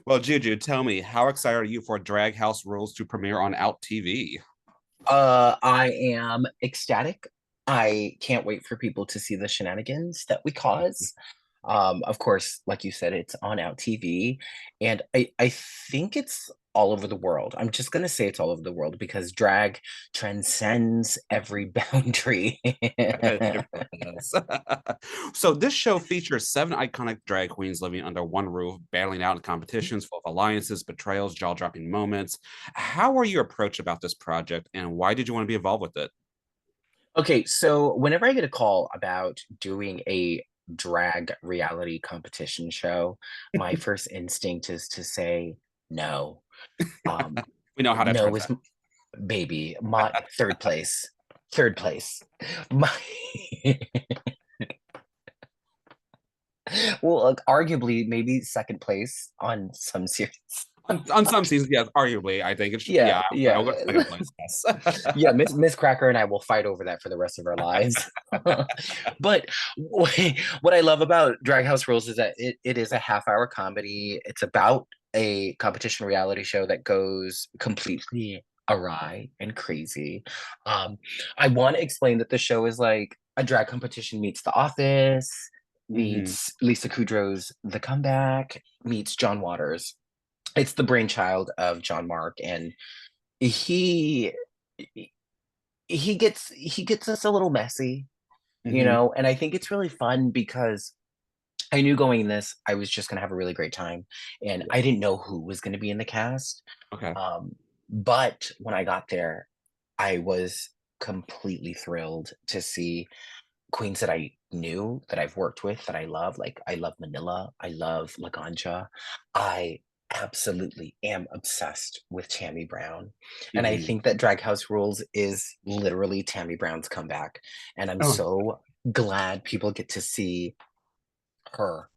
Well, Juju, tell me, how excited are you for Drag House Rules to premiere on OUTtv? I am ecstatic. I can't wait for people to see the shenanigans that we cause. Of course, like you said, it's on Out TV, and I think it's all over the world. I'm just gonna say it's all over the world because drag transcends every boundary. It really is. So this show features seven iconic drag queens living under one roof, battling out in competitions full of alliances, betrayals, jaw-dropping moments. How were you approached about this project, and why did you want to be involved with it? Okay, so whenever I get a call about doing a drag reality competition show, my first instinct is to say no. Um, We know how that no turns is out. baby, my third place. Third place. My well, arguably maybe second place on some series. On some seasons, yes, arguably, I think it's Yeah, yeah. yeah. I'll go to second place. Yes. Yeah, Miss Cracker and I will fight over that for the rest of our lives. But what I love about Drag House Rules is that it is a half-hour comedy. It's about a competition reality show that goes completely awry and crazy. Um, I want to explain that the show is like a drag competition meets The Office, Hmm. meets Lisa Kudrow's The Comeback, meets John Waters. It's the brainchild of John Mark, and he he gets us a little messy, Hmm. and I think it's really fun because I knew going in this I was just going to have a really great time, and Yeah. I didn't know who was going to be in the cast. Okay. But when I got there, I was completely thrilled to see queens that I knew, that I've worked with, that I love. Like, I love Manila, I love Laganja. I absolutely am obsessed with Tammie Brown. And I Hmm. think that Drag House Rules is literally Tammie Brown's comeback. And I'm Oh. so glad people get to see her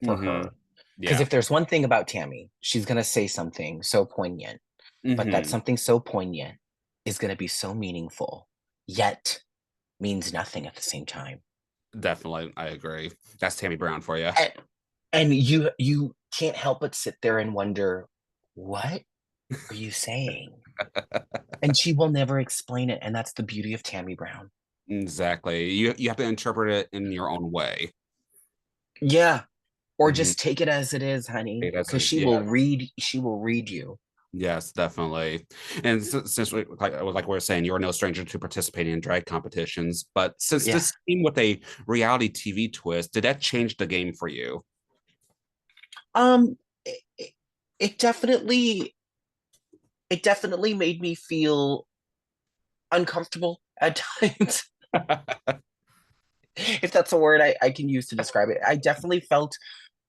for Hmm. her. Because Yeah. if there's one thing about Tammie, she's going to say something so poignant, but that Hmm. something so poignant is going to be so meaningful, yet means nothing at the same time. Definitely, I agree. That's Tammie Brown for you. And, and you can't help but sit there and wonder, what are you saying? And she will never explain it, and that's the beauty of Tammie Brown. Exactly. You have to interpret it in your own way. Yeah, or Hmm. just take it as it is, honey, That's because it. Yeah. she will read you. Yes, definitely. And since like we were saying, you're no stranger to participating in drag competitions, but since Yeah. this came with a reality TV twist, did that change the game for you? It, it, it definitely it definitely made me feel uncomfortable at times. If that's a word I can use to describe it. I definitely felt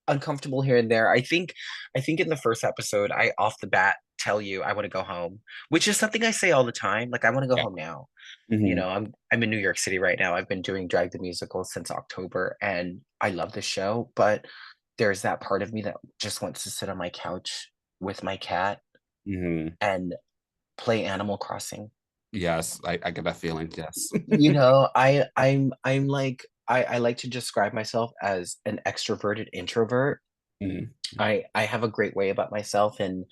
uncomfortable here and there. I think in the first episode, I off the bat tell you I want to go home, which is something I say all the time. Like, I want to go Yeah. home now. Hmm. I'm in New York City right now. I've been doing Drag the Musical since October, and I love the show, but there's that part of me that just wants to sit on my couch with my cat Hmm. and play Animal Crossing. Yes, I get that feeling. Yes. I'm like I like to describe myself as an extroverted introvert. Mhm. I have a great way about myself in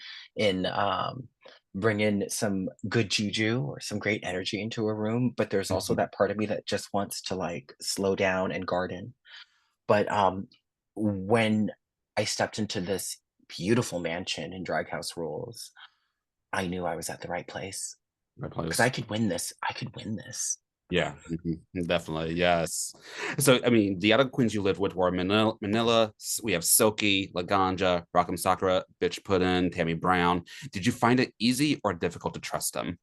bringing some good juju or some great energy into a room, but there's also Mhm. that part of me that just wants to like slow down and garden. But when I stepped into this beautiful mansion in Drag House Rules, I knew I was at the right place My because I place. could win this. I could win this. Yeah, definitely. Yes. So, I mean, the other queens you lived with were Manila. We have Silky, Laganja, Rock'em Sakura, Bitch Puddin', Tammie Brown. Did you find it easy or difficult to trust them?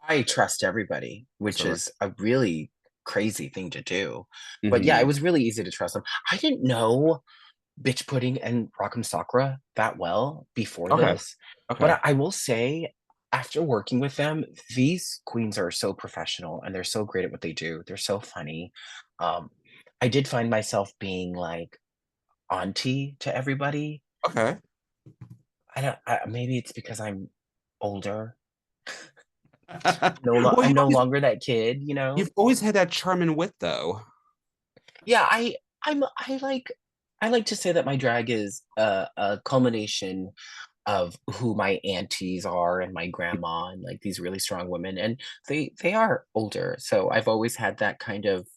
I trust everybody, which So, is a really crazy thing to do. But yeah, it hmm. was really easy to trust them. I didn't know Bitch Pudding and Rock'em Sakura that well before Okay. this, but Okay. I will say, after working with them, these queens are so professional and they're so great at what they do. They're so funny. Um, I did find myself being like auntie to everybody. Okay. Maybe it's because I'm older. Well, I'm no longer that kid. you've always had that charm and wit, though. Yeah, I like I like to say that my drag is a culmination of who my aunties are and my grandma and like these really strong women, and they are older, so I've always had that kind of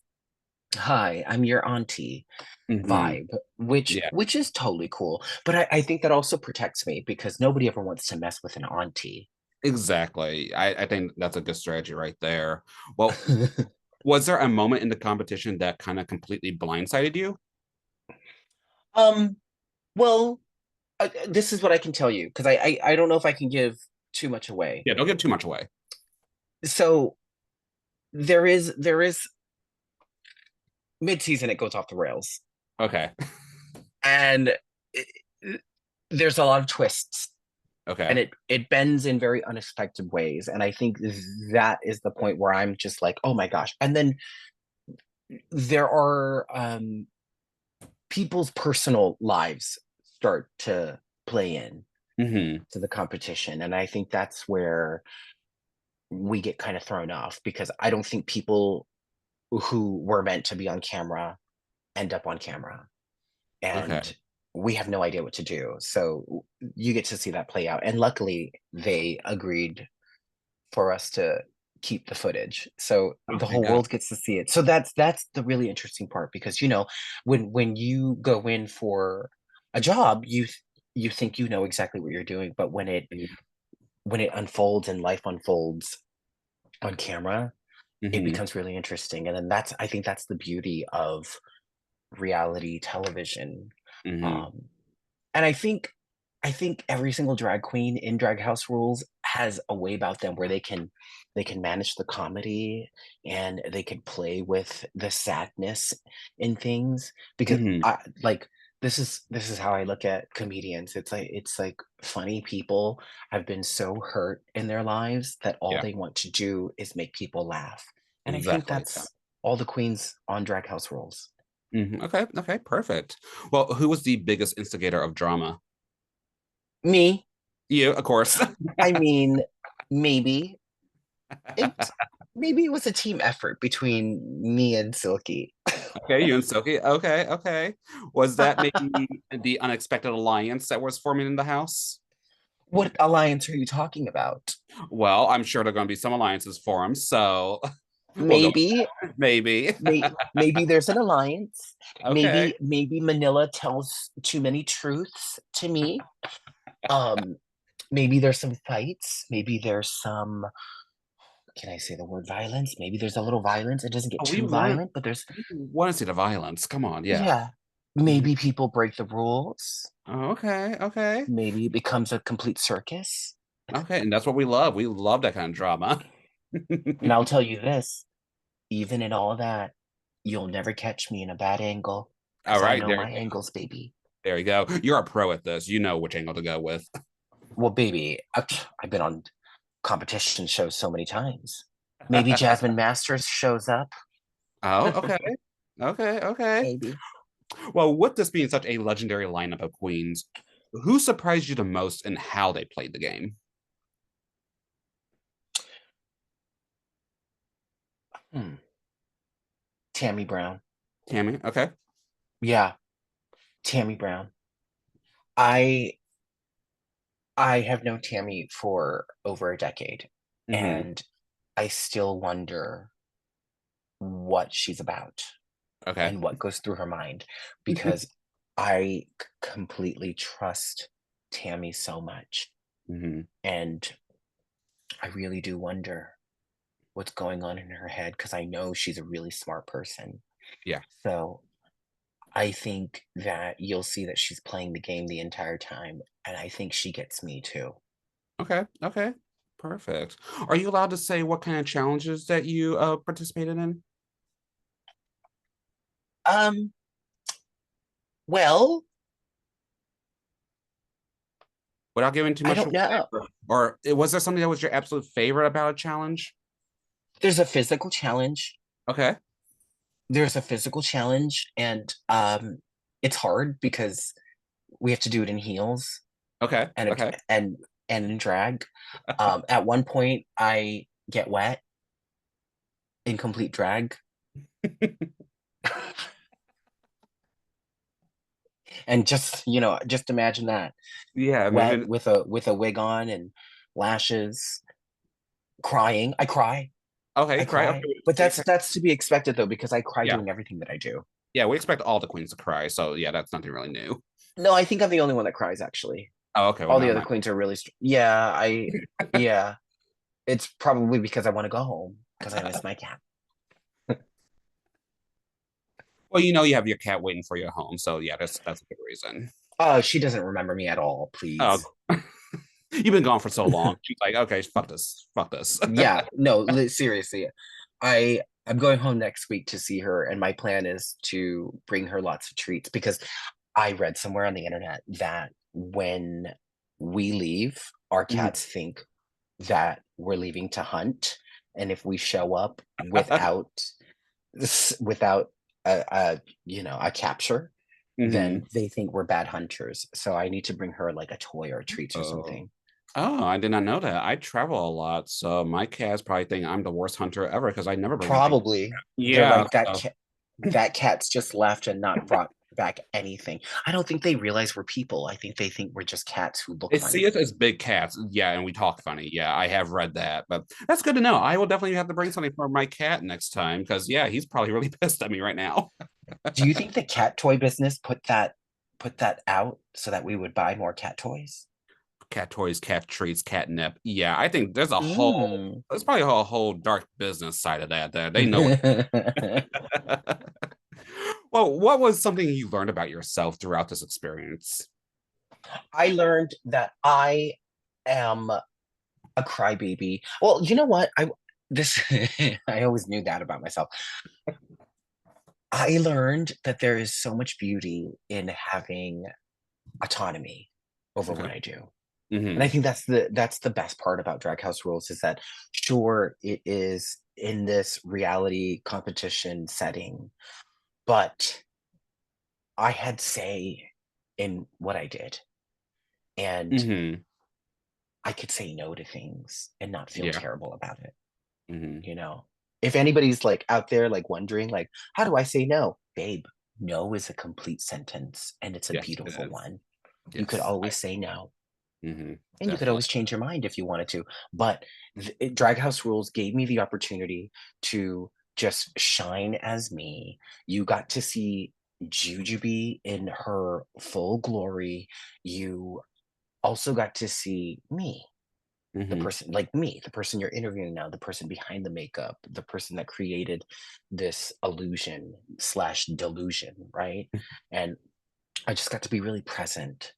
hi, I'm your auntie Mhm. vibe, which Yeah, which is totally cool. But I think that also protects me because nobody ever wants to mess with an auntie. exactly. I think that's a good strategy right there. Well, was there a moment in the competition that kind of completely blindsided you? um, well, this is what I can tell you because I don't know if I can give too much away. Yeah, don't give too much away. So there is mid-season it goes off the rails, Okay. and it, there's a lot of twists, Okay. and it bends in very unexpected ways, and I think that is the point where I'm just like, oh my gosh. And then there are people's personal lives start to play in Hmm. to the competition, and I think that's where we get kind of thrown off because I don't think people who were meant to be on camera end up on camera, Okay. and we have no idea what to do. So you get to see that play out, and luckily they agreed for us to keep the footage, so Oh, the thank whole God. world gets to see it. So that's the really interesting part because when you go in for a job, you think you know exactly what you're doing, but when it unfolds and life unfolds on camera, it Hmm. becomes really interesting. And then that's I think that's the beauty of reality television. Hmm. um and I think every single drag queen in Drag House Rules has a way about them where they can manage the comedy and they can play with the sadness in things because Hmm. I like this is how I look at comedians. It's like funny people have been so hurt in their lives that all Yeah, they want to do is make people laugh. And I think exactly. that's all the queens on Drag House Rules. Okay. Okay. Perfect. Well, who was the biggest instigator of drama? Me, You, of course. I mean, maybe it maybe it was a team effort between me and Silky. Okay, you and Silky. Okay. Okay. Was that maybe the unexpected alliance that was forming in the house? What alliance are you talking about? Well, I'm sure there are going to be some alliances formed, so we'll go Maybe, with that. Maybe. maybe there's an alliance. Okay. Maybe Manila tells too many truths to me. Um, maybe there's some fights. Maybe there's some. Can I say the word violence? Maybe there's a little violence. It doesn't get Oh, too violent, but there's we want to see the violence. Come on, yeah. yeah. Mhm. Maybe people break the rules. Oh, okay, okay, Maybe it becomes a complete circus. okay, and that's what we love. We love that kind of drama. And I'll tell you this, even in all that, you'll never catch me in a bad angle All because I right, know my angles, baby. there you go. You're a pro at this. You know which angle to go with. Well, baby, I've been on competition shows so many times. Maybe Jasmine Masters shows up. Oh, okay, okay, okay. Maybe. Well, with this being such a legendary lineup of queens, who surprised you the most in how they played the game? Hmm. Tammie Brown. Tammie. Okay. Yeah, Tammie Brown. I I have known Tammie for over a decade, Hmm. and I still wonder what she's about Okay. and what goes through her mind because I completely trust Tammie so much. Hmm. And I really do wonder what's going on in her head because I know she's a really smart person. Yeah. So I think that you'll see that she's playing the game the entire time. And I think she gets me too. Okay. Okay. Perfect. Are you allowed to say what kind of challenges that you participated in Um, well, without giving too I much don't away? know. Or was there something that was your absolute favorite about a challenge? There's a physical challenge. Okay. There's a physical challenge, and it's hard because we have to do it in heels Okay. and Okay. and in drag. At one point, I get wet in complete drag. And just, just imagine that. Yeah, Wet imagine. with a wig on and lashes, crying. I cry. Okay, I cry. cry. Okay, But we that's to be expected though, because I cry yeah, doing everything that I do. yeah, we expect all the queens to cry, so yeah, that's nothing really new. No, I think I'm the only one that cries actually. Oh, okay, well, All the never other mind. queens are really yeah. It's probably because I want to go home because I miss my cat. Well, you have your cat waiting for you at home, so yeah, that's a good reason. Oh, she doesn't remember me at all, Oh, please. you've been gone for so long. She's like, okay, fuck this, fuck this. Yeah, no, seriously. I'm going home next week to see her, and my plan is to bring her lots of treats because I read somewhere on the internet that when we leave, our Mhm. cats think that we're leaving to hunt, and if we show up without a capture, then Mhm. they think we're bad hunters. So I need to bring her like a toy or treats or Oh. something. Oh, I did not know that. I travel a lot, so my cats probably think I'm the worst hunter ever because I never bring anything. Probably. They're Yeah. like, that cat's just left and not brought back anything. I don't think they realize we're people. I think they think we're just cats who look They see funny. us as big cats. Yeah, and we talk funny. Yeah, I have read that, but that's good to know. I will definitely have to bring something for my cat next time because yeah, he's probably really pissed at me right now. Do you think the cat toy business put that out so that we would buy more cat toys? Cat toys, cat treats, catnip. Yeah, I think Mm. there's probably a whole dark business side of that. There, they know what. Well, what was something you learned about yourself throughout this experience? I learned that I am a crybaby. Well, you know what? This I always knew that about myself. I learned that there is so much beauty in having autonomy over Okay. what I do. And I Hmm. think that's the best part about Drag House Rules is that sure it is in this reality competition setting, but I had say in what I did. And Hmm. I could say no to things and not feel Yeah. terrible about it, Hmm. you know? If anybody's like out there like wondering like, how do I say no? Babe, no is a complete sentence and it's a Yes, it beautiful is. one. You could Yes. always say no. And you could Definitely. always change your mind if you wanted to. But Drag House Rules gave me the opportunity to just shine as me. You got to see Jujubee in her full glory. You also got to see me, the Hmm. person like me, the person you're interviewing now, the person behind the makeup, the person that created this illusion slash delusion, right? And I just got to be really present.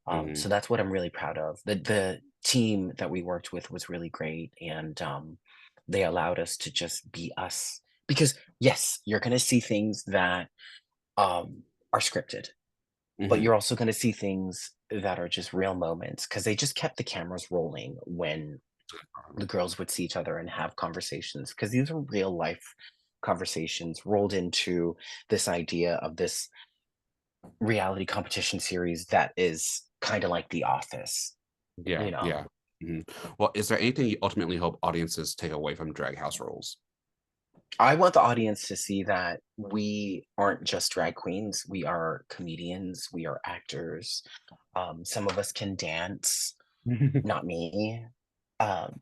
So Hmm. that's what I'm really proud of. The team that we worked with was really great, and they allowed us to just be us. Because yes, you're going to see things that are scripted, but Hmm. you're also going to see things that are just real moments because they just kept the cameras rolling when the girls would see each other and have conversations because these are real life conversations rolled into this idea of this reality competition series that is kind of like The Office, Yeah, you know. yeah. Mhm. Well, is there anything you ultimately hope audiences take away from Drag House Rules? I want the audience to see that we aren't just drag queens, we are comedians, we are actors. Some of us can dance, not me. Um,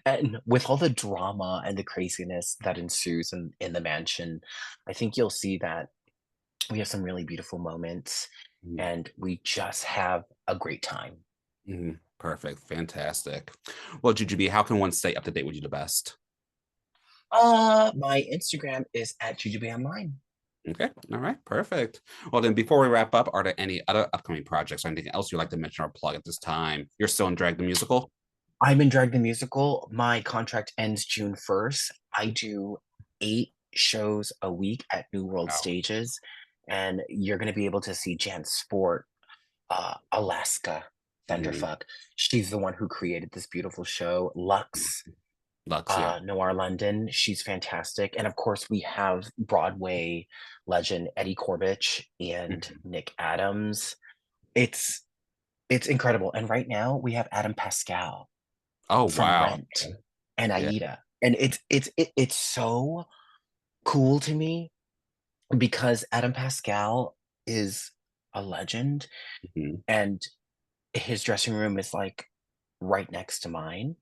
and with all the drama and the craziness that ensues in the mansion, I think you'll see that we have some really beautiful moments Mhm, and we just have a great time. mhm. Perfect. Fantastic. Well, Jujubee, how can one stay up to date with you the best? My Instagram is at Jujubee Online. Okay. All right. Perfect. Well, then, before we wrap up, are there any other upcoming projects or anything else you'd like to mention or plug at this time? You're still in Drag the Musical? I'm in Drag the Musical. My contract ends June 1st. I do 8 shows a week at New World Wow. Stages, and you're going to be able to see Jan Sport, Alaska, Mhm. Thunderfuck. She's the one who created this beautiful show. Lux, Lux, yeah. Noir London. She's fantastic. And of course, we have Broadway legend Eddie Corbich and Mhm. Nick Adams. It's it's incredible. And right now we have Adam Pascal Oh, from wow. Rent and Yeah. Aida. And it's so cool to me because Adam Pascal is a legend, Mhm. and his dressing room is like right next to mine.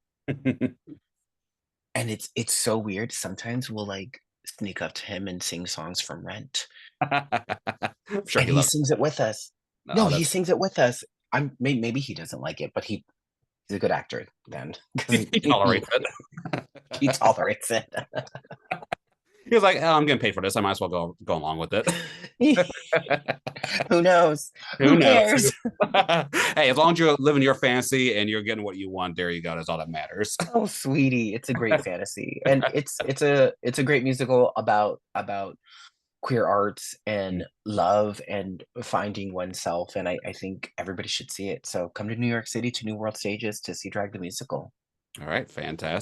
And it's so weird. Sometimes we'll like sneak up to him and sing songs from Rent. I'm sure And he he loves sings it with us. No, No, he that's sings it with us. Maybe he doesn't like it, but he's a good actor then because he tolerates he it. tolates it. He was like, "Oh, I'm getting paid for this. I might as well go along with it." Who knows? Who Who knows? cares? Hey, as long as you're living your fantasy and you're getting what you want, there you go. That's all that matters. Oh, sweetie, it's a great fantasy, and it's a great musical about queer arts and love and finding oneself. And I think everybody should see it. So come to New York City to New World Stages to see Drag the Musical. All right, fantastic.